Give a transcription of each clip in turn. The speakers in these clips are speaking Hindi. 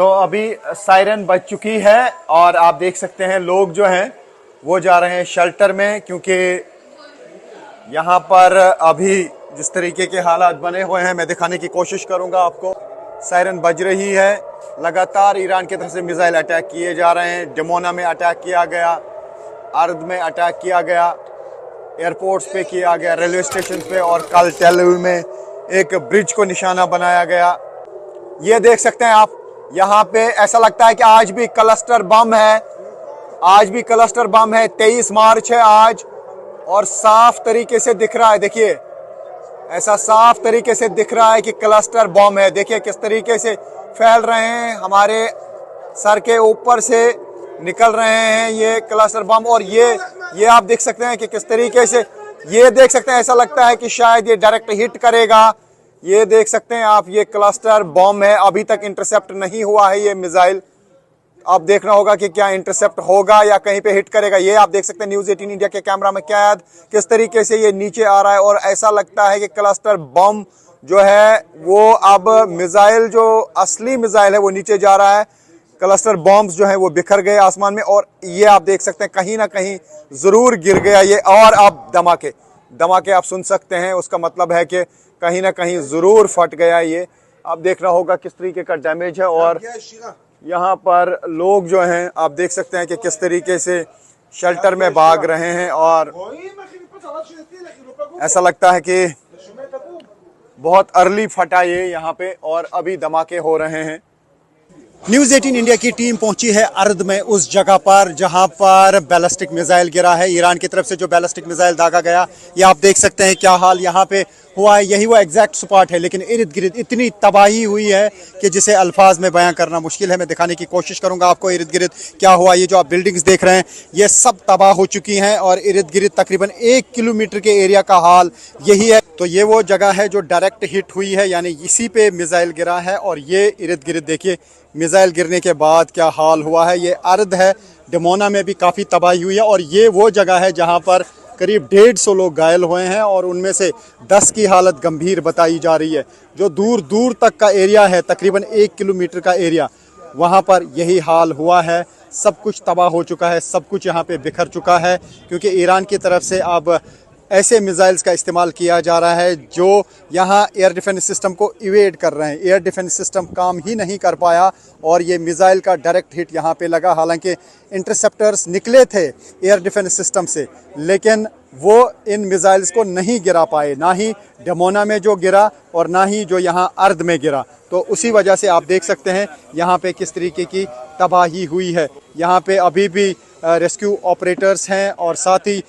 तो अभी सायरन बज चुकी है और आप देख सकते हैं लोग जो हैं वो जा रहे हैं शेल्टर में, क्योंकि यहाँ पर अभी जिस तरीके के हालात बने हुए हैं मैं दिखाने की कोशिश करूँगा आपको। सायरन बज रही है, लगातार ईरान की तरफ से मिसाइल अटैक किए जा रहे हैं। डमोना में अटैक किया गया, अर्द में अटैक किया गया, एयरपोर्ट्स पे किया गया, रेलवे स्टेशन पे, और कल टेल अवीव में एक ब्रिज को निशाना बनाया गया। ये देख सकते हैं आप, यहाँ पे ऐसा लगता है कि आज भी क्लस्टर बम है, आज भी क्लस्टर बम है। 23 मार्च है आज और साफ तरीके से दिख रहा है, देखिए ऐसा साफ तरीके से दिख रहा है कि क्लस्टर बम है। देखिए किस तरीके से फैल रहे हैं, हमारे सर के ऊपर से निकल रहे हैं ये क्लस्टर बम। और ये आप देख सकते हैं कि किस तरीके से, ये देख सकते हैं ऐसा लगता है कि शायद ये डायरेक्ट हिट करेगा। ये देख सकते हैं आप, ये क्लस्टर बम है, अभी तक इंटरसेप्ट नहीं हुआ है ये मिसाइल। अब देखना होगा कि क्या इंटरसेप्ट होगा या कहीं पे हिट करेगा। ये आप देख सकते हैं न्यूज़ 18 इंडिया के कैमरा में कैद किस तरीके से ये नीचे आ रहा है, और ऐसा लगता है कि क्लस्टर बम जो है वो अब मिसाइल, जो असली मिसाइल है वो नीचे जा रहा है। क्लस्टर बॉम्ब्स जो है वो बिखर गए आसमान में, और ये आप देख सकते हैं कहीं ना कहीं जरूर गिर गया ये। और अब धमाके आप सुन सकते हैं, उसका मतलब है कि कहीं ना कहीं जरूर फट गया ये। अब देखना होगा किस तरीके का डैमेज है। और यहाँ पर लोग जो हैं आप देख सकते हैं कि किस तरीके से शेल्टर में भाग रहे हैं, और ऐसा लगता है कि बहुत अर्ली फटा ये यहाँ पे, और अभी धमाके हो रहे हैं। न्यूज़ 18 इंडिया की टीम पहुंची है अर्द में, उस जगह पर जहां पर बैलिस्टिक मिसाइल गिरा है। ईरान की तरफ से जो बैलिस्टिक मिसाइल दागा गया, ये आप देख सकते हैं क्या हाल यहाँ पे हुआ है। यही वो एग्जैक्ट स्पॉट है, लेकिन इर्द गिर्द इतनी तबाही हुई है कि जिसे अल्फाज में बयां करना मुश्किल है। मैं दिखाने की कोशिश करूंगा आपको इर्द गिर्द क्या हुआ। ये जो आप बिल्डिंग्स देख रहे हैं ये सब तबाह हो चुकी हैं, और इर्द गिर्द तकरीबन 1 किलोमीटर के एरिया का हाल यही है। तो ये वो जगह है जो डायरेक्ट हिट हुई है, यानी इसी पे मिसाइल गिरा है। और ये इर्द गिर्द देखिए मिसाइल गिरने के बाद क्या हाल हुआ है। ये अर्द है, डमोना में भी काफ़ी तबाही हुई है, और ये वो जगह है जहाँ पर करीब 150 लोग घायल हुए हैं, और उनमें से 10 की हालत गंभीर बताई जा रही है। जो दूर दूर तक का एरिया है, तकरीबन 1 किलोमीटर का एरिया, वहाँ पर यही हाल हुआ है। सब कुछ तबाह हो चुका है, सब कुछ यहाँ पे बिखर चुका है, क्योंकि ईरान की तरफ से अब ऐसे मिसाइल्स का इस्तेमाल किया जा रहा है जो यहाँ एयर डिफेंस सिस्टम को इवेड कर रहे हैं। एयर डिफेंस सिस्टम काम ही नहीं कर पाया, और ये मिसाइल का डायरेक्ट हिट यहाँ पे लगा। हालांकि इंटरसेप्टर्स निकले थे एयर डिफेंस सिस्टम से, लेकिन वो इन मिसाइल्स को नहीं गिरा पाए, ना ही डमोना में जो गिरा और ना ही जो यहाँ अर्द में गिरा। तो उसी वजह से आप देख सकते हैं यहाँ पे किस तरीके की तबाही हुई है। यहाँ पे अभी भी रेस्क्यू ऑपरेटर्स हैं, और साथ ही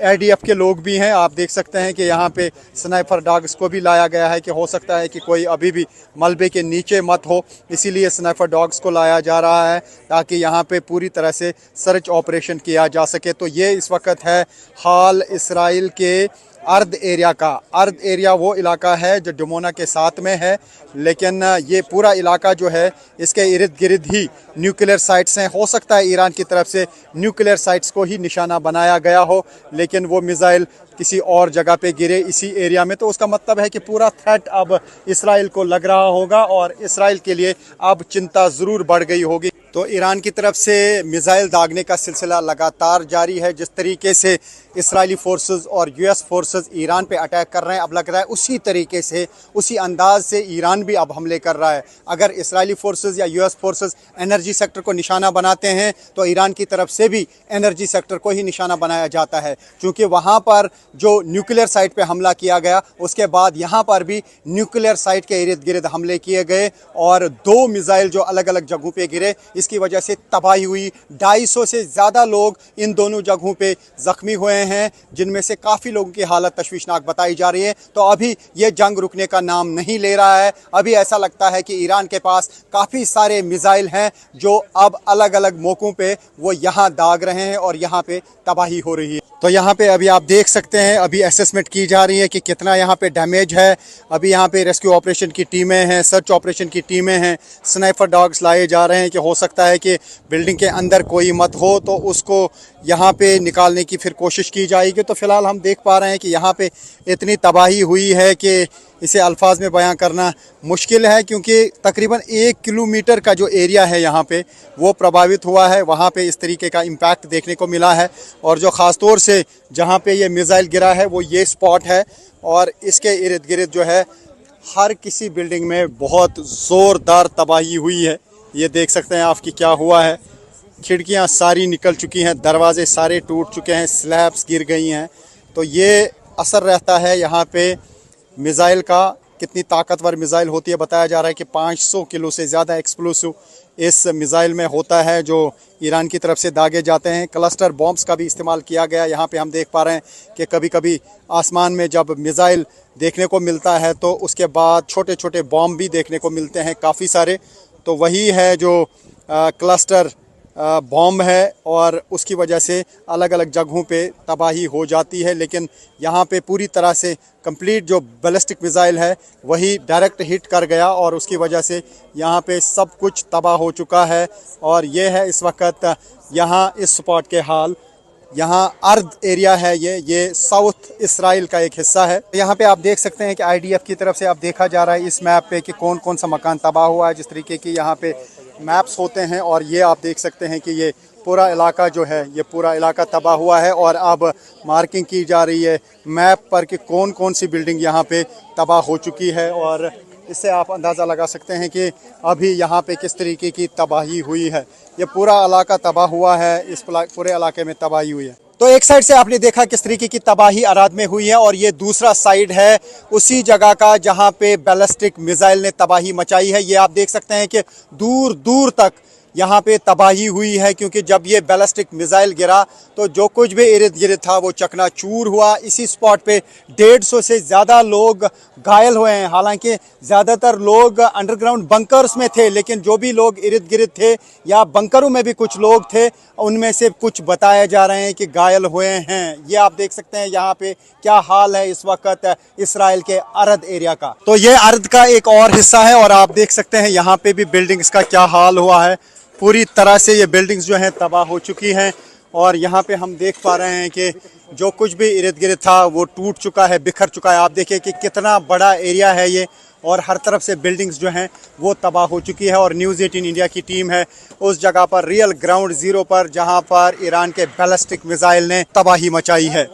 ADF के लोग भी हैं। आप देख सकते हैं कि यहाँ पे स्नाइपर डॉग्स को भी लाया गया है, कि हो सकता है कि कोई अभी भी मलबे के नीचे मत हो, इसीलिए स्नाइपर डॉग्स को लाया जा रहा है ताकि यहाँ पे पूरी तरह से सर्च ऑपरेशन किया जा सके। तो ये इस वक्त है हाल इसराइल के अर्द एरिया का। अर्द एरिया वो इलाका है जो डमोना के साथ में है, लेकिन ये पूरा इलाका जो है इसके इर्द गिर्द ही न्यूक्लियर साइट्स हैं। हो सकता है ईरान की तरफ से न्यूक्लियर साइट्स को ही निशाना बनाया गया हो, लेकिन वो मिसाइल किसी और जगह पे गिरे इसी एरिया में। तो उसका मतलब है कि पूरा थ्रेट अब इसराइल को लग रहा होगा, और इसराइल के लिए अब चिंता ज़रूर बढ़ गई होगी। तो ईरान की तरफ से मिसाइल दागने का सिलसिला लगातार जारी है। जिस तरीके से इसराइली फोर्सेस और US फोर्सेस ईरान पे अटैक कर रहे हैं, अब लग रहा है उसी तरीके से, उसी अंदाज से ईरान भी अब हमले कर रहा है। अगर इसराइली फोर्सेस या US फोर्सेस एनर्जी सेक्टर को निशाना बनाते हैं, तो ईरान की तरफ से भी एनर्जी सेक्टर को ही निशाना बनाया जाता है, क्योंकि वहाँ पर जो न्यूक्लियर साइट पे हमला किया गया, उसके बाद यहाँ पर भी न्यूक्लियर साइट के इर्द गिर्द हमले किए गए, और 2 मिसाइल जो अलग अलग जगहों पे गिरे, इसकी वजह से तबाही हुई। 250 से ज़्यादा लोग इन दोनों जगहों पे ज़ख्मी हुए हैं, जिनमें से काफ़ी लोगों की हालत तशवीशनाक बताई जा रही है। तो अभी ये जंग रुकने का नाम नहीं ले रहा है। अभी ऐसा लगता है कि ईरान के पास काफ़ी सारे मिसाइल हैं जो अब अलग अलग मौक़ों पे वो यहाँ दाग रहे हैं, और यहाँ पे तबाही हो रही है। तो यहाँ पे अभी आप देख सकते हैं, अभी असेसमेंट की जा रही है कि कितना यहाँ पे डैमेज है। अभी यहाँ पे रेस्क्यू ऑपरेशन की टीमें हैं, सर्च ऑपरेशन की टीमें हैं, स्नाइपर डॉग्स लाए जा रहे हैं कि हो सकता है कि बिल्डिंग के अंदर कोई मत हो तो उसको यहाँ पे निकालने की फिर कोशिश की जाएगी। तो फिलहाल हम देख पा रहे हैं कि यहाँ पे इतनी तबाही हुई है कि इसे अल्फाज में बयां करना मुश्किल है, क्योंकि तकरीबन 1 किलोमीटर का जो एरिया है यहाँ पे वो प्रभावित हुआ है। वहाँ पे इस तरीके का इम्पैक्ट देखने को मिला है, और जो ख़ास तौर से जहाँ पे ये मिसाइल गिरा है वो ये स्पॉट है, और इसके इर्द गिर्द जो है हर किसी बिल्डिंग में बहुत ज़ोरदार तबाही हुई है। ये देख सकते हैं आपकी क्या हुआ है, खिड़कियाँ सारी निकल चुकी हैं, दरवाजे सारे टूट चुके हैं, स्लैब्स गिर गई हैं। तो ये असर रहता है यहाँ पे मिसाइल का, कितनी ताकतवर मिसाइल होती है। बताया जा रहा है कि 500 किलो से ज़्यादा एक्सप्लोसिव इस मिसाइल में होता है जो ईरान की तरफ से दागे जाते हैं। क्लस्टर बॉम्ब्स का भी इस्तेमाल किया गया। यहाँ पे हम देख पा रहे हैं कि कभी कभी आसमान में जब मिसाइल देखने को मिलता है तो उसके बाद छोटे छोटे बॉम्ब भी देखने को मिलते हैं काफ़ी सारे। तो वही है जो क्लस्टर बॉम्ब है, और उसकी वजह से अलग अलग जगहों पे तबाही हो जाती है। लेकिन यहाँ पे पूरी तरह से कंप्लीट जो बैलिस्टिक मिसाइल है वही डायरेक्ट हिट कर गया, और उसकी वजह से यहाँ पे सब कुछ तबाह हो चुका है। और ये है इस वक्त यहाँ इस स्पॉट के हाल। यहाँ अर्द एरिया है, ये साउथ इसराइल का एक हिस्सा है। यहाँ पे आप देख सकते हैं कि IDF की तरफ से अब देखा जा रहा है इस मैप पे कि कौन कौन सा मकान तबाह हुआ है। जिस तरीके की यहाँ पे मैप्स होते हैं, और ये आप देख सकते हैं कि ये पूरा इलाका जो है, ये पूरा इलाका तबाह हुआ है, और अब मार्किंग की जा रही है मैप पर कि कौन कौन सी बिल्डिंग यहाँ पे तबाह हो चुकी है। और इससे आप अंदाज़ा लगा सकते हैं कि अभी यहाँ पे किस तरीके की तबाही हुई है। ये पूरा इलाका तबाह हुआ है, इस पूरे इलाके में तबाही हुई है। तो एक साइड से आपने देखा किस तरीके की तबाही अराद में हुई है, और ये दूसरा साइड है उसी जगह का जहाँ पे बैलिस्टिक मिसाइल ने तबाही मचाई है। ये आप देख सकते हैं कि दूर दूर तक यहाँ पे तबाही हुई है, क्योंकि जब ये बैलिस्टिक मिसाइल गिरा तो जो कुछ भी इर्द गिर्द था वो चकनाचूर हुआ। इसी स्पॉट पे 150 से ज़्यादा लोग घायल हुए हैं। हालांकि ज़्यादातर लोग अंडरग्राउंड बंकर्स में थे, लेकिन जो भी लोग इर्द गिर्द थे या बंकरों में भी कुछ लोग थे, उनमें से कुछ बताए जा रहे हैं कि घायल हुए हैं। ये आप देख सकते हैं यहाँ पे क्या हाल है इस वक्त इसराइल के अर्द एरिया का। तो ये अर्द का एक और हिस्सा है, और आप देख सकते हैं यहाँ पे भी बिल्डिंग्स का क्या हाल हुआ है। पूरी तरह से ये बिल्डिंग्स जो हैं तबाह हो चुकी हैं, और यहाँ पे हम देख पा रहे हैं कि जो कुछ भी इर्द गिर्द था वो टूट चुका है, बिखर चुका है। आप देखिए कि कितना बड़ा एरिया है ये, और हर तरफ से बिल्डिंग्स जो हैं वो तबाह हो चुकी है। और न्यूज़ 18 इंडिया की टीम है उस जगह पर, रियल ग्राउंड ज़ीरो पर, जहाँ पर ईरान के बैलिस्टिक मिसाइल ने तबाही मचाई है।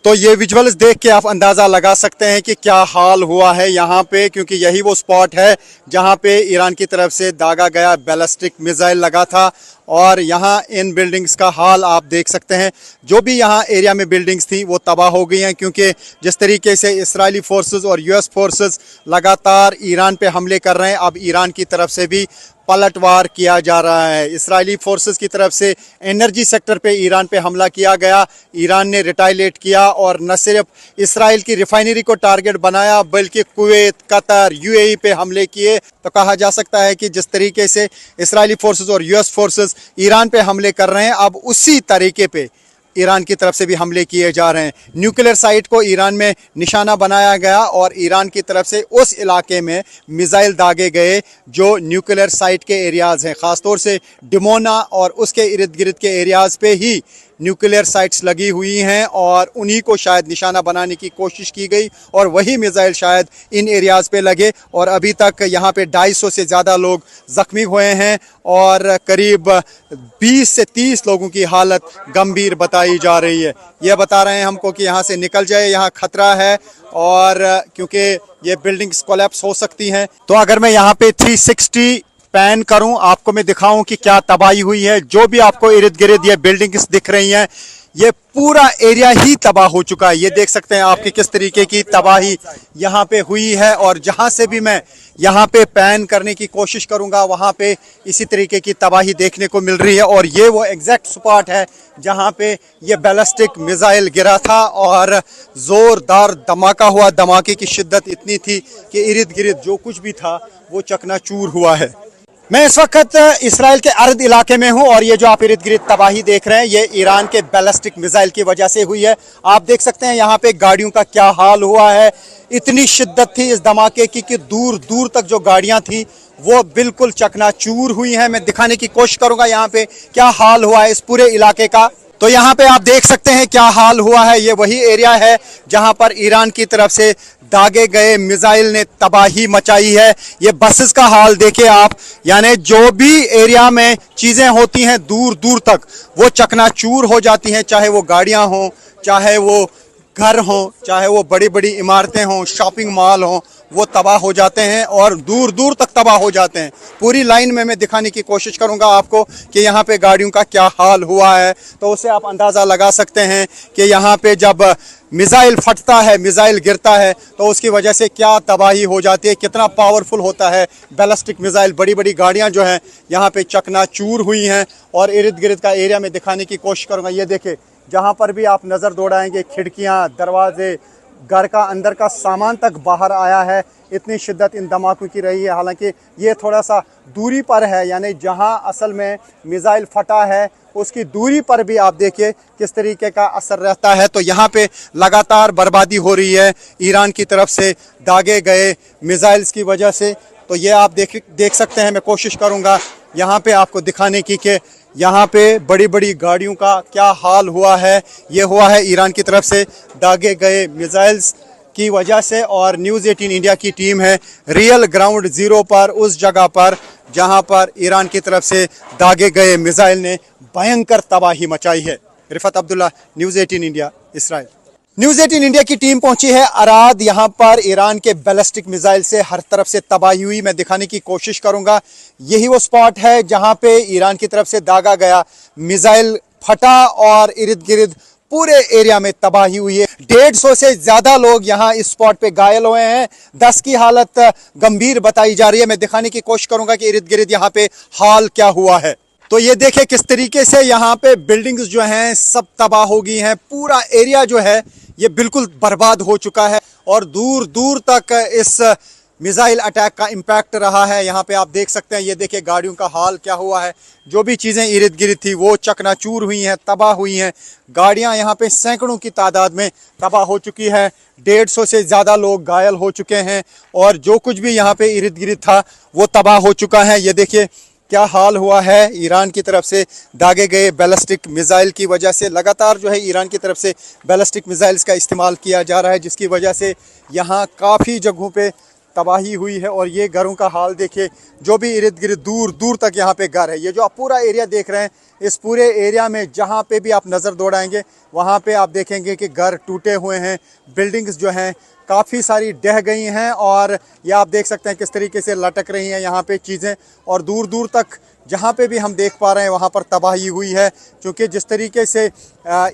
तो ये विजुअल्स देख के आप अंदाज़ा लगा सकते हैं कि क्या हाल हुआ है यहाँ पे, क्योंकि यही वो स्पॉट है जहाँ पे ईरान की तरफ से दागा गया बैलिस्टिक मिसाइल लगा था। और यहाँ इन बिल्डिंग्स का हाल आप देख सकते हैं। जो भी यहाँ एरिया में बिल्डिंग्स थी वो तबाह हो गई हैं, क्योंकि जिस तरीके से इजरायली फोर्सेस और US फोर्सेस लगातार ईरान पे हमले कर रहे हैं, अब ईरान की तरफ से भी पलटवार किया जा रहा है। इजरायली फोर्सेस की तरफ से एनर्जी सेक्टर पे ईरान पे हमला किया गया, ईरान ने रिटाइलेट किया, और न सिर्फ इसराइल की रिफाइनरी को टारगेट बनाया बल्कि कुवैत, कतर, UAE पे हमले किए। तो कहा जा सकता है कि जिस तरीके से इजरायली फोर्सेस और US फोर्सेस ईरान पे हमले कर रहे हैं, अब उसी तरीके पे ईरान की तरफ से भी हमले किए जा रहे हैं। न्यूक्लियर साइट को ईरान में निशाना बनाया गया, और ईरान की तरफ से उस इलाके में मिसाइल दागे गए जो न्यूक्लियर साइट के एरियाज़ हैं। ख़ासतौर से डिमोना और उसके इर्द गिर्द के एरियाज़ पे ही न्यूक्लियर साइट्स लगी हुई हैं, और उन्हीं को शायद निशाना बनाने की कोशिश की गई, और वही मिसाइल शायद इन एरियाज़ पे लगे। और अभी तक यहाँ पे 250 से ज़्यादा लोग ज़ख्मी हुए हैं, और करीब 20 से 30 लोगों की हालत गंभीर बताई जा रही है। ये बता रहे हैं हमको कि यहाँ से निकल जाए, यहाँ खतरा है, और क्योंकि ये बिल्डिंग्स कोलैप्स हो सकती हैं। तो अगर मैं यहाँ पे 360 पैन करूं, आपको मैं दिखाऊं कि क्या तबाही हुई है। जो भी आपको इर्द गिर्द ये बिल्डिंग्स दिख रही हैं, ये पूरा एरिया ही तबाह हो चुका है। ये देख सकते हैं आपकी किस तरीके की तबाही यहाँ पे हुई है, और जहाँ से भी मैं यहाँ पे पैन करने की कोशिश करूँगा वहाँ पे इसी तरीके की तबाही देखने को मिल रही है। और ये वो एग्जैक्ट स्पॉट है जहाँ पे ये बैलिस्टिक मिसाइल गिरा था, और ज़ोरदार धमाका हुआ। धमाके की शिद्दत इतनी थी कि इर्द गिर्द जो कुछ भी था वो चकनाचूर हुआ है। मैं इस वक्त इसराइल के अर्द इलाके में हूं और ये जो आप इर्द गिर्द तबाही देख रहे हैं ये ईरान के बैलिस्टिक मिसाइल की वजह से हुई है। आप देख सकते हैं यहाँ पे गाड़ियों का क्या हाल हुआ है। इतनी शिद्दत थी इस धमाके की कि दूर दूर तक जो गाड़ियां थी वो बिल्कुल चकनाचूर हुई हैं। मैं दिखाने की कोशिश करूंगा यहाँ पे क्या हाल हुआ है इस पूरे इलाके का। तो यहाँ पे आप देख सकते हैं क्या हाल हुआ है। ये वही एरिया है जहां पर ईरान की तरफ से दागे गए मिसाइल ने तबाही मचाई है। ये बसेस का हाल देखिए आप, यानी जो भी एरिया में चीजें होती हैं दूर दूर तक वो चकनाचूर हो जाती हैं, चाहे वो गाड़ियां हों, चाहे वो घर हों, चाहे वो बड़ी बड़ी इमारतें हों, शॉपिंग मॉल हों, वो तबाह हो जाते हैं और दूर दूर तक तबाह हो जाते हैं। पूरी लाइन में मैं दिखाने की कोशिश करूंगा आपको कि यहाँ पे गाड़ियों का क्या हाल हुआ है। तो उससे आप अंदाज़ा लगा सकते हैं कि यहाँ पे जब मिसाइल फटता है, मिसाइल गिरता है तो उसकी वजह से क्या तबाही हो जाती है, कितना पावरफुल होता है बैलिस्टिक मिसाइल। बड़ी बड़ी गाड़ियाँ जो हैं यहाँ पे चकनाचूर हुई हैं और इर्द गिर्द का एरिया में दिखाने की कोशिश करूँगा। ये देखें, जहाँ पर भी आप नज़र दौड़ाएंगे खिड़कियाँ, दरवाजे, घर का अंदर का सामान तक बाहर आया है। इतनी शिद्दत इन धमाकों की रही है। हालांकि ये थोड़ा सा दूरी पर है, यानी जहां असल में मिसाइल फटा है उसकी दूरी पर भी आप देखिए किस तरीके का असर रहता है। तो यहाँ पे लगातार बर्बादी हो रही है ईरान की तरफ से दागे गए मिसाइल्स की वजह से। तो ये आप देख सकते हैं। मैं कोशिश करूँगा यहाँ पे आपको दिखाने की कि यहाँ पे बड़ी बड़ी गाड़ियों का क्या हाल हुआ है। ये हुआ है ईरान की तरफ से दागे गए मिसाइल्स की वजह से। और न्यूज़ 18 इंडिया की टीम है रियल ग्राउंड ज़ीरो पर, उस जगह पर जहाँ पर ईरान की तरफ से दागे गए मिसाइल ने भयंकर तबाही मचाई है। Rifat Abdullah, news 18 India, Israel. News 18 India की टीम पहुंची है अराद। यहाँ पर ईरान के बैलिस्टिक मिसाइल से हर तरफ से तबाही हुई। मैं दिखाने की कोशिश करूंगा। यही वो स्पॉट है जहां पे ईरान की तरफ से दागा गया मिसाइल फटा और इर्द गिर्द पूरे एरिया में तबाही हुई है। 150 से ज्यादा लोग यहाँ इस स्पॉट पे घायल हुए हैं। 10 की हालत गंभीर बताई जा रही है। मैं दिखाने की कोशिश करूंगा कि इर्द गिर्द यहाँ पे हाल क्या हुआ है। तो ये देखें किस तरीके से यहाँ पे बिल्डिंग्स जो हैं सब तबाह हो गई हैं। पूरा एरिया जो है ये बिल्कुल बर्बाद हो चुका है और दूर दूर तक इस मिसाइल अटैक का इम्पैक्ट रहा है। यहाँ पे आप देख सकते हैं, ये देखिए गाड़ियों का हाल क्या हुआ है। जो भी चीज़ें इर्द गिर्द थी वो चकनाचूर हुई हैं, तबाह हुई हैं। गाड़ियाँ यहाँ पे सैकड़ों की तादाद में तबाह हो चुकी है। 150 से ज़्यादा लोग घायल हो चुके हैं और जो कुछ भी यहाँ पे इर्द गिर्द था वो तबाह हो चुका है। ये देखिए क्या हाल हुआ है ईरान की तरफ से दागे गए बैलिस्टिक मिसाइल की वजह से। लगातार जो है ईरान की तरफ से बैलिस्टिक मिसाइल्स का इस्तेमाल किया जा रहा है, जिसकी वजह से यहाँ काफ़ी जगहों पे तबाही हुई है। और ये घरों का हाल देखिए, जो भी इर्द गिर्द दूर दूर तक यहाँ पे घर है। ये जो आप पूरा एरिया देख रहे हैं, इस पूरे एरिया में जहाँ पे भी आप नज़र दौड़ाएंगे वहाँ पे आप देखेंगे कि घर टूटे हुए हैं, बिल्डिंग्स जो हैं काफ़ी सारी ढह गई हैं और ये आप देख सकते हैं किस तरीके से लटक रही हैं यहाँ पे चीज़ें। और दूर दूर तक जहाँ पे भी हम देख पा रहे हैं वहाँ पर तबाही हुई है, क्योंकि जिस तरीके से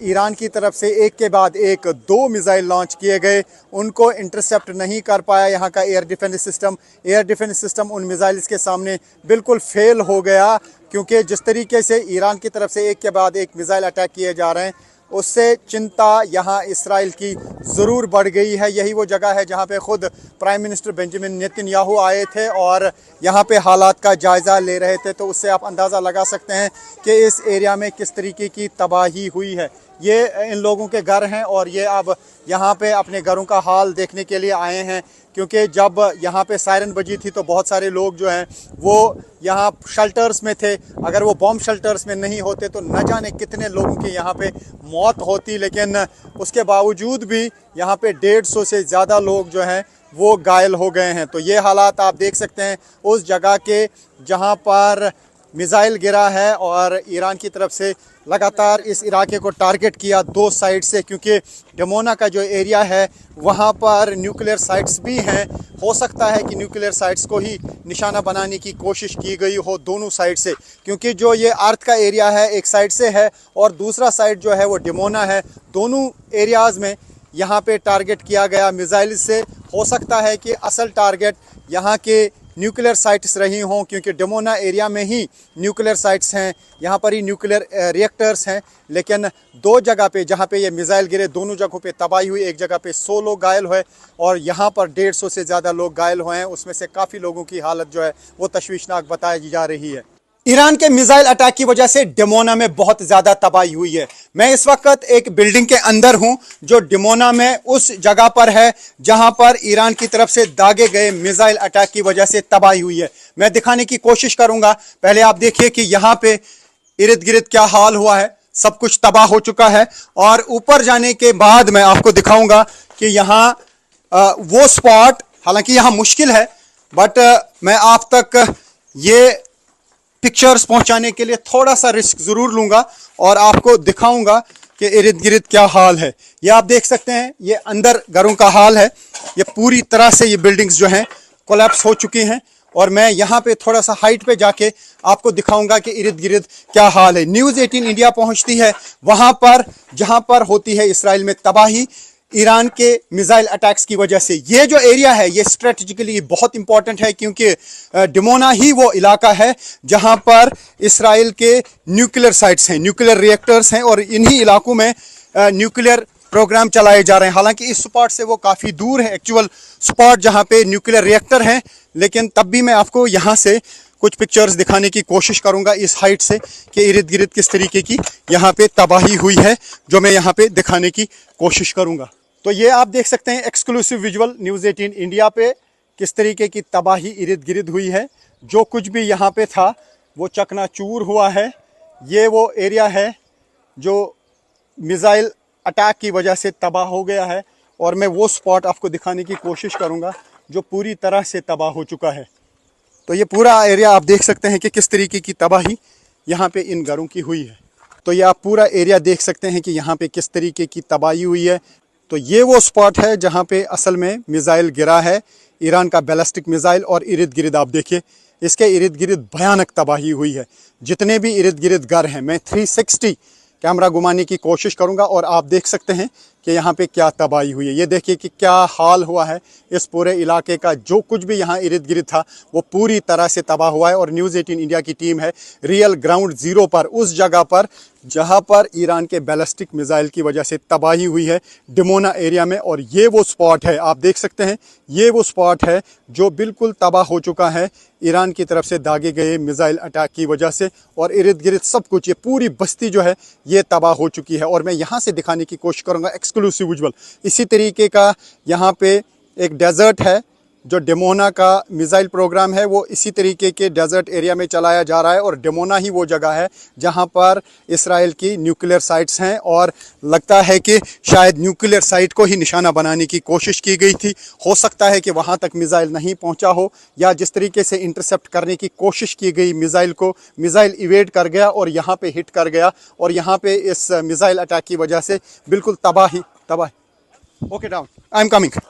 ईरान की तरफ से एक के बाद एक 2 मिसाइल लॉन्च किए गए, उनको इंटरसेप्ट नहीं कर पाया यहाँ का एयर डिफेंस सिस्टम उन मिसाइल्स के सामने बिल्कुल फेल हो गया। क्योंकि जिस तरीके से ईरान की तरफ से एक के बाद एक मिसाइल अटैक किए जा रहे हैं, उससे चिंता यहाँ इसराइल की ज़रूर बढ़ गई है। यही वो जगह है जहाँ पे ख़ुद प्राइम मिनिस्टर बेंजामिन नेतन्याहू आए थे और यहाँ पे हालात का जायज़ा ले रहे थे। तो उससे आप अंदाज़ा लगा सकते हैं कि इस एरिया में किस तरीके की तबाही हुई है। ये इन लोगों के घर हैं और ये अब यहाँ पे अपने घरों का हाल देखने के लिए आए हैं, क्योंकि जब यहाँ पे सायरन बजी थी तो बहुत सारे लोग जो हैं वो यहाँ शेल्टर्स में थे। अगर वो बॉम्ब शेल्टर्स में नहीं होते तो न जाने कितने लोगों की यहाँ पे मौत होती, लेकिन उसके बावजूद भी यहाँ पे 150 से ज़्यादा लोग जो हैं वो घायल हो गए हैं। तो ये हालात आप देख सकते हैं उस जगह के जहाँ पर मिसाइल गिरा है और ईरान की तरफ से लगातार इस इलाके को टारगेट किया 2 साइड से, क्योंकि डमोना का जो एरिया है वहाँ पर न्यूक्लियर साइट्स भी हैं। हो सकता है कि न्यूक्लियर साइट्स को ही निशाना बनाने की कोशिश की गई हो दोनों साइड से, क्योंकि जो ये अर्थ का एरिया है एक साइड से है और दूसरा साइड जो है वो डमोना है। दोनों एरियाज़ में यहाँ पे टारगेट किया गया मिसाइल से। हो सकता है कि असल टारगेट यहाँ के न्यूक्लियर साइट्स रही हों, क्योंकि डिमोना एरिया में ही न्यूक्लियर साइट्स हैं, यहाँ पर ही न्यूक्लियर रिएक्टर्स हैं। लेकिन दो जगह पे जहाँ पे ये मिसाइल गिरे, दोनों जगहों पे तबाही हुई। एक जगह पे 100 लोग घायल हुए और यहाँ पर 150 से ज़्यादा लोग घायल हुए हैं। उसमें से काफ़ी लोगों की हालत जो है वो तशवीशनाक बताई जा रही है। ईरान के मिसाइल अटैक की वजह से डिमोना में बहुत ज़्यादा तबाही हुई है। मैं इस वक्त एक बिल्डिंग के अंदर हूं जो डिमोना में उस जगह पर है जहां पर ईरान की तरफ से दागे गए मिसाइल अटैक की वजह से तबाही हुई है। मैं दिखाने की कोशिश करूंगा। पहले आप देखिए कि यहाँ पे इर्द गिर्द क्या हाल हुआ है। सब कुछ तबाह हो चुका है और ऊपर जाने के बाद मैं आपको दिखाऊंगा कि यहाँ वो स्पॉट, हालांकि यहाँ मुश्किल है, बट मैं आप तक ये पिक्चर्स पहुंचाने के लिए थोड़ा सा रिस्क जरूर लूंगा और आपको दिखाऊंगा कि इर्द गिर्द क्या हाल है। ये आप देख सकते हैं, ये अंदर घरों का हाल है। ये पूरी तरह से ये बिल्डिंग्स जो हैं कोलैप्स हो चुकी हैं और मैं यहाँ पे थोड़ा सा हाइट पे जाके आपको दिखाऊंगा कि इर्द गिर्द क्या हाल है। न्यूज़ 18 इंडिया पहुंचती है वहां पर जहां पर होती है इसराइल में तबाही ईरान के मिसाइल अटैक्स की वजह से। ये जो एरिया है ये स्ट्रेटेजिकली बहुत इंपॉर्टेंट है, क्योंकि डिमोना ही वो इलाका है जहां पर इसराइल के न्यूक्लियर साइट्स हैं, न्यूक्लियर रिएक्टर्स हैं और इन्हीं इलाकों में न्यूक्लियर प्रोग्राम चलाए जा रहे हैं। हालांकि इस स्पॉट से वो काफ़ी दूर है एक्चुअल स्पॉट जहां पे न्यूक्लियर रिएक्टर हैं, लेकिन तब भी मैं आपको यहाँ से कुछ पिक्चर्स दिखाने की कोशिश करूंगा इस हाइट से कि इर्द गिर्द किस तरीके की यहाँ पे तबाही हुई है, जो मैं यहाँ पे दिखाने की कोशिश करूंगा। तो ये आप देख सकते हैं एक्सक्लूसिव विजुअल न्यूज़ 18 इंडिया पे किस तरीके की तबाही इर्द गिर्द हुई है। जो कुछ भी यहाँ पे था वो चकनाचूर हुआ है। ये वो एरिया है जो मिसाइल अटैक की वजह से तबाह हो गया है और मैं वो स्पॉट आपको दिखाने की कोशिश करूँगा जो पूरी तरह से तबाह हो चुका है। तो ये पूरा एरिया आप देख सकते हैं कि किस तरीके की तबाही यहाँ पे इन घरों की हुई है। तो ये आप पूरा एरिया देख सकते हैं कि यहाँ पे किस तरीके की तबाही हुई है। तो ये वो स्पॉट है जहाँ पे असल में मिसाइल गिरा है, ईरान का बैलिस्टिक मिसाइल, और इर्द गिर्द आप देखिए इसके इर्द गिर्द भयानक तबाही हुई है। जितने भी इर्द गिर्द घर हैं, मैं 360 कैमरा घुमाने की कोशिश करूंगा और आप देख सकते हैं कि यहाँ पे क्या तबाही हुई है। ये देखिए कि क्या हाल हुआ है इस पूरे इलाके का। जो कुछ भी यहाँ इर्द गिर्द था वो पूरी तरह से तबाह हुआ है और न्यूज़ 18 इंडिया की टीम है रियल ग्राउंड ज़ीरो पर, उस जगह पर जहाँ पर ईरान के बैलिस्टिक मिसाइल की वजह से तबाही हुई है डिमोना एरिया में। और ये वो स्पॉट है, आप देख सकते हैं, ये वो स्पॉट है जो बिल्कुल तबाह हो चुका है ईरान की तरफ से दागे गए मिसाइल अटैक की वजह से। और इर्द गिर्द सब कुछ, ये पूरी बस्ती जो है ये तबाह हो चुकी है। और मैं यहाँ से दिखाने की कोशिश करूँगा एक्सक्लूसिव विजुअल। इसी तरीके का यहाँ पे एक डेजर्ट है, जो डिमोना का मिसाइल प्रोग्राम है वो इसी तरीके के डेजर्ट एरिया में चलाया जा रहा है। और डिमोना ही वो जगह है जहां पर इसराइल की न्यूक्लियर साइट्स हैं और लगता है कि शायद न्यूक्लियर साइट को ही निशाना बनाने की कोशिश की गई थी। हो सकता है कि वहां तक मिसाइल नहीं पहुंचा हो, या जिस तरीके से इंटरसेप्ट करने की कोशिश की गई मिसाइल को, मिसाइल इवेड कर गया और यहाँ पे हिट कर गया और यहाँ पे इस मिसाइल अटैक की वजह से बिल्कुल तबाही। Okay down, I am coming.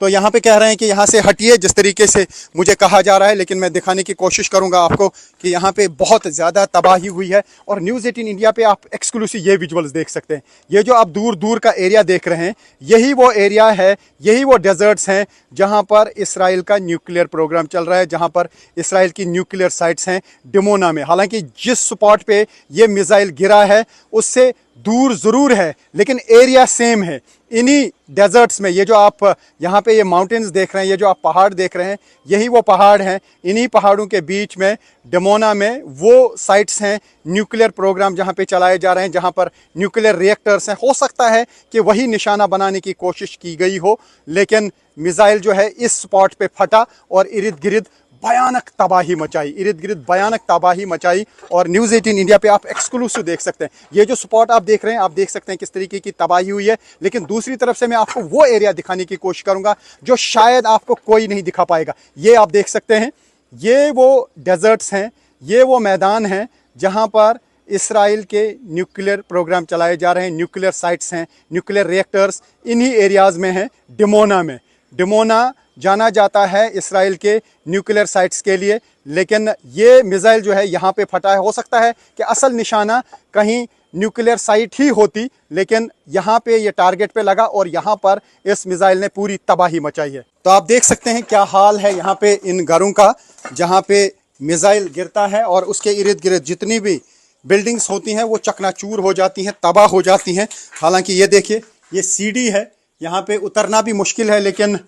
तो यहाँ पे कह रहे हैं कि यहाँ से हटिए, जिस तरीके से मुझे कहा जा रहा है, लेकिन मैं दिखाने की कोशिश करूँगा आपको कि यहाँ पे बहुत ज़्यादा तबाही हुई है। और न्यूज़ 18 इंडिया पे आप एक्सक्लूसिव ये विजुअल्स देख सकते हैं। ये जो आप दूर दूर का एरिया देख रहे हैं, यही वो एरिया है, यही वो डेजर्ट्स हैं जहाँ पर इसराइल का न्यूक्लियर प्रोग्राम चल रहा है, जहाँ पर इसराइल की न्यूक्लियर साइट्स हैं डिमोना में। हालांकि जिस स्पॉट पे ये मिसाइल गिरा है उससे दूर ज़रूर है, लेकिन एरिया सेम है। इन्हीं डेजर्ट्स में, ये जो आप यहाँ पे ये माउंटेन्स देख रहे हैं, ये जो आप पहाड़ देख रहे हैं, यही वो पहाड़ हैं। इन्हीं पहाड़ों के बीच में डिमोना में वो साइट्स हैं न्यूक्लियर प्रोग्राम जहाँ पे चलाए जा रहे हैं, जहाँ पर न्यूक्लियर रिएक्टर्स हैं। हो सकता है कि वही निशाना बनाने की कोशिश की गई हो, लेकिन मिसाइल जो है इस स्पॉट पे फटा और इर्द गिर्द भयानक तबाही मचाई, इर्द गिर्द भयानक तबाही मचाई। और न्यूज़ 18 इंडिया पे आप एक्सक्लूसिव देख सकते हैं। ये जो स्पॉट आप देख रहे हैं, आप देख सकते हैं किस तरीके की तबाही हुई है। लेकिन दूसरी तरफ से मैं आपको वो एरिया दिखाने की कोशिश करूंगा जो शायद आपको कोई नहीं दिखा पाएगा। ये आप देख सकते हैं, ये वो डेजर्ट्स हैं, ये वो मैदान हैं जहाँ पर इसराइल के न्यूक्लियर प्रोग्राम चलाए जा रहे हैं। न्यूक्लियर साइट्स हैं, न्यूक्लियर रिएक्टर्स इन्हीं एरियाज़ में हैं डिमोना में। डिमोना जाना जाता है इसराइल के न्यूक्लियर साइट्स के लिए, लेकिन ये मिसाइल जो है यहाँ पे फटा है। हो सकता है कि असल निशाना कहीं न्यूक्लियर साइट ही होती, लेकिन यहाँ पे ये टारगेट पे लगा और यहाँ पर इस मिसाइल ने पूरी तबाही मचाई है। तो आप देख सकते हैं क्या हाल है यहाँ पे इन घरों का, जहाँ पे मिसाइल गिरता है और उसके इर्द गिर्द जितनी भी बिल्डिंग्स होती हैं वो चकनाचूर हो जाती हैं, तबाह हो जाती हैं। हालांकि ये देखिए, ये सीढ़ी है, यहाँ पे उतरना भी मुश्किल है, लेकिन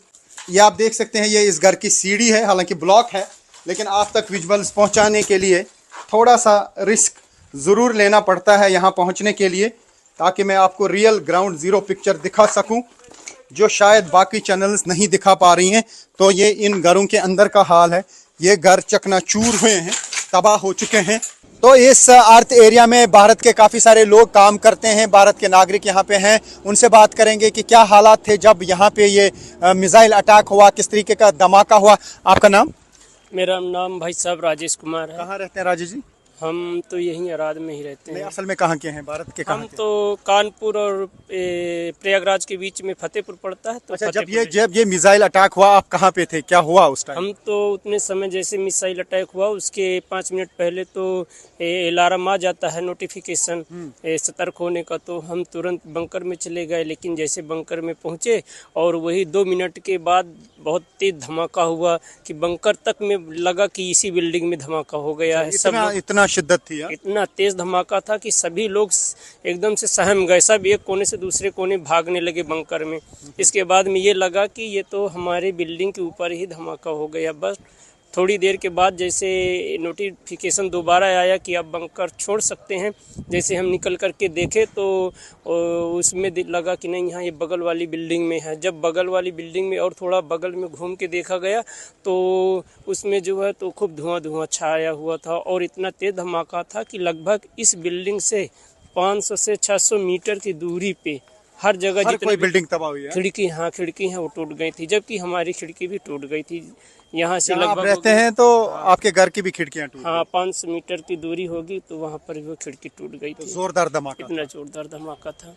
ये आप देख सकते हैं ये इस घर की सीढ़ी है। हालांकि ब्लॉक है, लेकिन आप तक विजुअल्स पहुँचाने के लिए थोड़ा सा रिस्क ज़रूर लेना पड़ता है यहाँ पहुँचने के लिए, ताकि मैं आपको रियल ग्राउंड ज़ीरो पिक्चर दिखा सकूँ, जो शायद बाकी चैनल्स नहीं दिखा पा रही हैं। तो ये इन घरों के अंदर का हाल है। ये घर चकनाचूर हुए हैं, तबाह हो चुके हैं। तो इस अर्थ एरिया में भारत के काफ़ी सारे लोग काम करते हैं, भारत के नागरिक यहाँ पे हैं। उनसे बात करेंगे कि क्या हालात थे जब यहाँ पे ये मिसाइल अटैक हुआ, किस तरीके का धमाका हुआ। आपका नाम? मेरा नाम भाई साहब राजेश कुमार है। कहाँ रहते हैं राजेश जी? हम तो यहीं अराद में ही रहते हैं। असल में कहाँ के हैं, भारत के कहाँ हम के? तो कानपुर और प्रयागराज के बीच में फतेहपुर पड़ता है। तो अच्छा, जब ये मिसाइल अटैक हुआ आप कहाँ पे थे, क्या हुआ उस टाइम? हम तो उतने समय जैसे मिसाइल अटैक हुआ उसके 5 मिनट पहले तो अलार्म आ जाता है, नोटिफिकेशन सतर्क होने का, तो हम तुरंत बंकर में चले गए। लेकिन जैसे बंकर में पहुंचे और वही 2 मिनट के बाद बहुत तेज धमाका हुआ कि बंकर तक में लगा कि इसी बिल्डिंग में धमाका हो गया है। इतना शिद्दत थी, इतना तेज धमाका था कि सभी लोग एकदम से सहम गए, सब एक कोने से दूसरे कोने भागने लगे बंकर में। इसके बाद में ये लगा कि ये तो हमारे बिल्डिंग के ऊपर ही धमाका हो गया। बस थोड़ी देर के बाद जैसे नोटिफिकेशन दोबारा आया कि आप बंकर छोड़ सकते हैं, जैसे हम निकल करके देखे तो उसमें लगा कि नहीं, यहाँ ये बगल वाली बिल्डिंग में है। जब बगल वाली बिल्डिंग में और थोड़ा बगल में घूम के देखा गया तो उसमें जो है तो खूब धुआं छाया हुआ था और इतना तेज धमाका था कि लगभग इस बिल्डिंग से 500 से 600 मीटर की दूरी पे हर जगह जितनी बिल्डिंग तबाह हुई है। खिड़की है वो टूट गई थी, जबकि हमारी खिड़की भी टूट गई थी। यहाँ से आप लगभग रहते हैं तो आपके घर की भी खिड़कियां टूट हाँ 500 मीटर की दूरी होगी, तो वहाँ पर वो खिड़की टूट गई थी। जोरदार धमाका, इतना जोरदार धमाका था।